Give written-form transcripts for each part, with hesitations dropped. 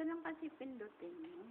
Saan lang kasi pindutin mo?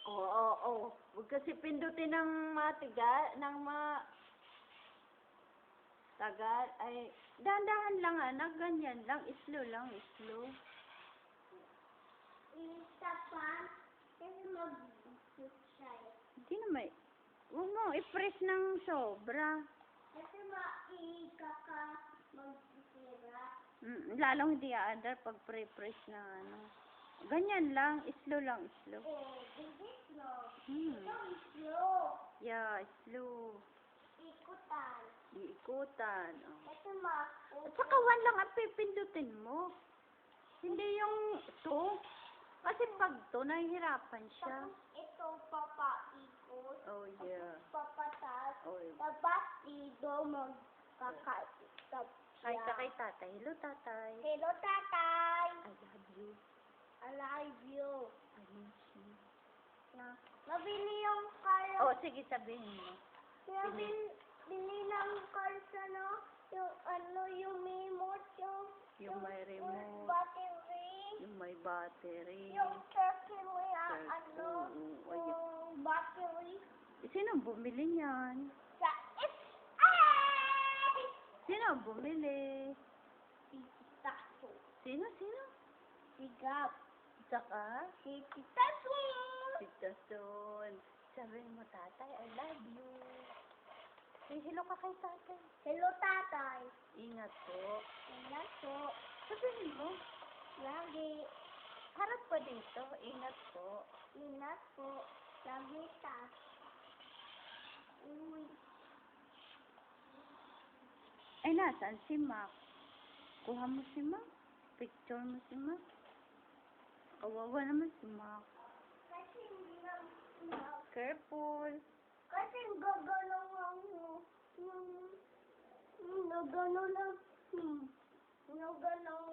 Oo. Huwag kasi pindutin ng matiga, ng tagal. Ay, dahan-dahan lang anak, ganyan lang. Slow lang, slow. Isa pa, kasi mag-susay. Hindi naman. Huwag mo i-press ng sobra. Kasi mag-sisira. Lalong hindi aandar pag pre-press na ano. Ganyan lang, slow lang, slow. Hindi slow. Hmm. Ito slow. Yeah, slow. Ikutan. Iikutan. Oh. Ito At saka one lang ang pipindutin mo. Hindi yung to. Kasi pag to, nahihirapan siya. Tapos ito papaikot. Oh, yeah. Papatas. Oh, yeah. Tapos dito magkakaitap siya. Hi ka kay tatay. Hello, tatay. Hello, tatay. I love you. I love you. I miss you. Nabili yung car. Oh, sige, sabihin mo. Bili ng car sa yung remote, Yung may remote. battery. Yung may battery. Yung circle mo Ayun. yung battery. Sino bumili niyan? Sa Sino bumili? si Tato. Sino? Si Gabb. Saka? Si Tato. Si Tason. Sabihin mo, tatay, I love you. Say hello ka kay tatay. Hello, tatay. Ingat po. Ingat po. Sabihin mo, Lagi. harap pa dito. Ingat po. Ingat po. Lagi tas. Uy. Ay, nasaan si Mac? Kuha mo si Mac. Picture mo si Mac. Kawawa naman si Mac. Kasi hindi na. Careful. Kasi gagalaw lang gagalaw lang. Gagalaw.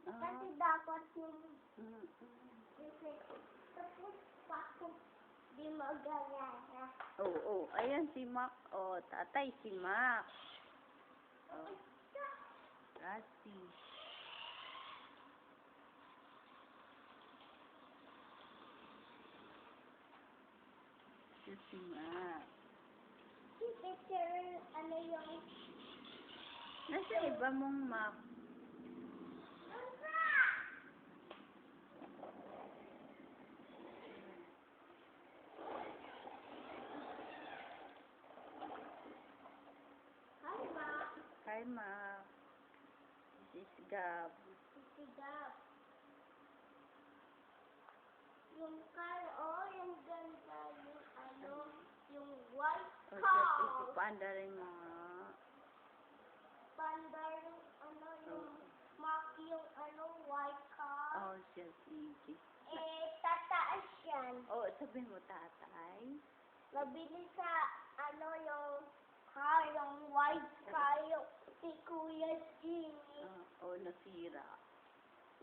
Kasi dapat kasi tapos bakit di magalala. Oo. Ayan si Mac. Oh, tatay si Mac. Oh, Rusty. Yan si Mac. Si teacher, ano yung Nasa iba mong Mac? Hi, Mac. This is Gabb. Gabb. Yung car, yung ganda, yung white O, car. ipanda rin mo nga. Panda yung mark yung white car. Oh, siya, sige. Tataas yan. Oh, sabihin mo, tatay. Nabili sa, yung car, yung white car, yung si Kuya Jimmy. Nasira.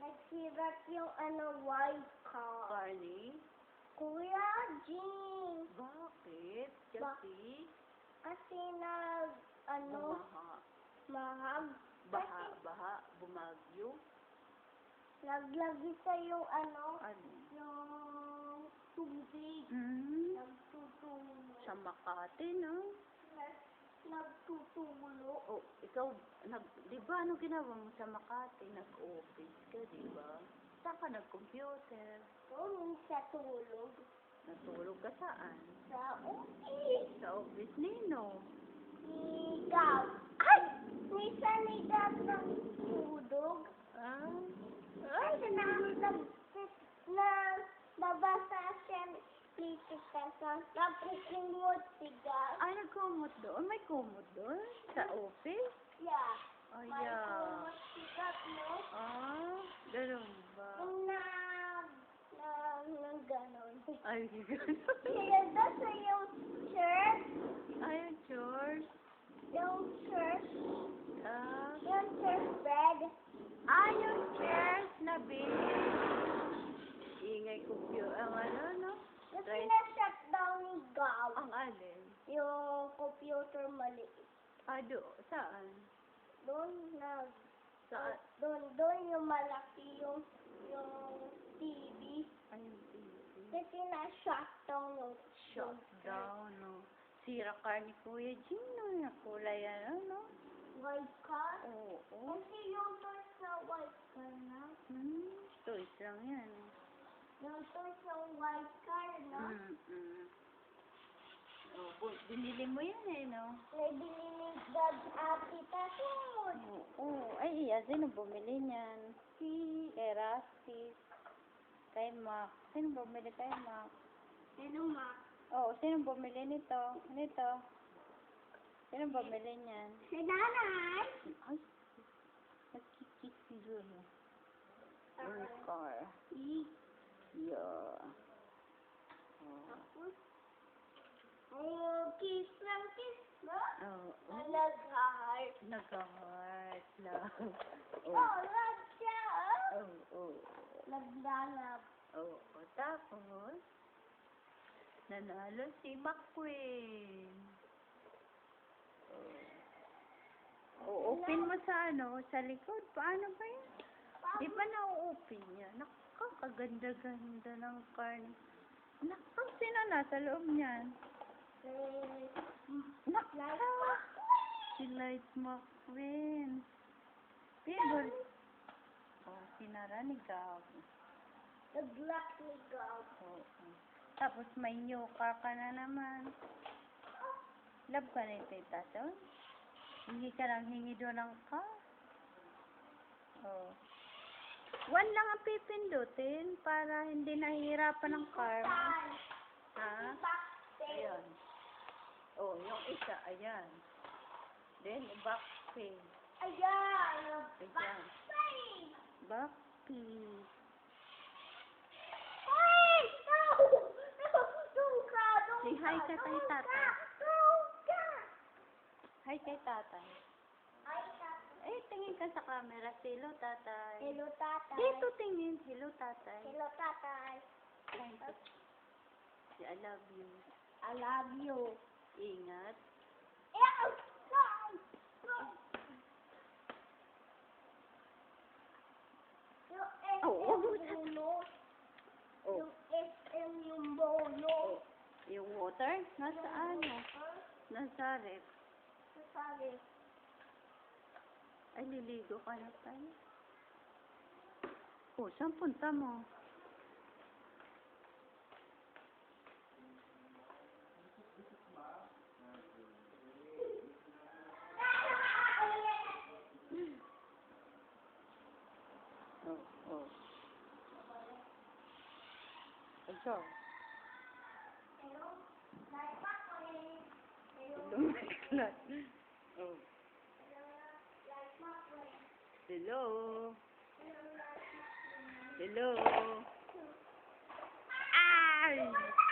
Nagsirat yung white car. Carly? Kuya Jim. Bakit? Kasi Bumaha. mahag. Baha. Bumagyo. Naglagi sa yung Ano? yung tubig. Nagtutulo. Sa Makati, no? Nagtutulo. Ikaw, di ba, ano ginawa mo sa Makati? Nag-office ka, di ba? Saan ka nag-computer? Doon sa tulog. Natulog ka saan? Sa office. Sa office nino? Ni gabb. Ay! Minsan ni gabb ng tulog. Kasi nabasa siya dito sa napukumot si gabb. Ay, nagkumot doon? May kumot doon? Sa office? Yeah. Ay, May kumot si gabb, no? Ganun ba? Ganon. Ay, ganun. Kaya doon sa yung church. Ay, George. Yung church. Yung church bed. Yung chairs na bili. Ingay no? Yung pinashut down ni gabb. Ang alin? Yung computer maliit. Saan? Doon Saan? doon yung malaki yung TV. Ay, yung TV. Kasi na-shut down yung Shut down, no? Sira car ni Kuya Jim, no? Kulay no? white car. Oo. Kasi yung toys na white car na. Toys lang yan. Yung toys na white car na. Binili mo yan no? May binili gabb ati tasun. Ay, sino bumili niyan? Kay Rastis. Kay Mac. Sino bumili kay Mac? Sino ma? Sino bumili nito? Sino bumili niyan? Si nanay. Ay, nagkikis yun. Yung car. Yeah. Tapos, kiss lang kiss, no? Nag-heart. Nag-heart love. Love siya, Naglalab. Tapos, nanalo si McQueen. Open mo sa likod. Paano ba yan? Di ba na-open niya? Nakakaganda-ganda ng car. Sino nasa loob niyan? Si Light McQueen. Favorite. Sinara ni gabb. Nag-lock ni gabb. Tapos may new car ka na naman. Love ka na ito, Tason? Hingi ka lang doon ng car. One lang ang pipindutin para hindi nahihirapan ng car. Ayan. Yung isa, ayan. Then, back page. Ayan. Back page. Hey! No! Say hi ka kay tatay. Hi kay tatay. Tingin ka sa camera. Hello, tatay. Hello, tatay. Dito tingin. Hello, tatay. Hello, tatay. I love you. I love you. Ingat. Yung SM yung bolo. Yung water? Nasaan? Nasa rep. Sabi, Ay, liligo ka na tayo. Saan punta mo? Ikaw. hello, like Macquarie. Lumiklat. Like Macquarie. Hello. Hello, like Macquarie. Hello. Ay!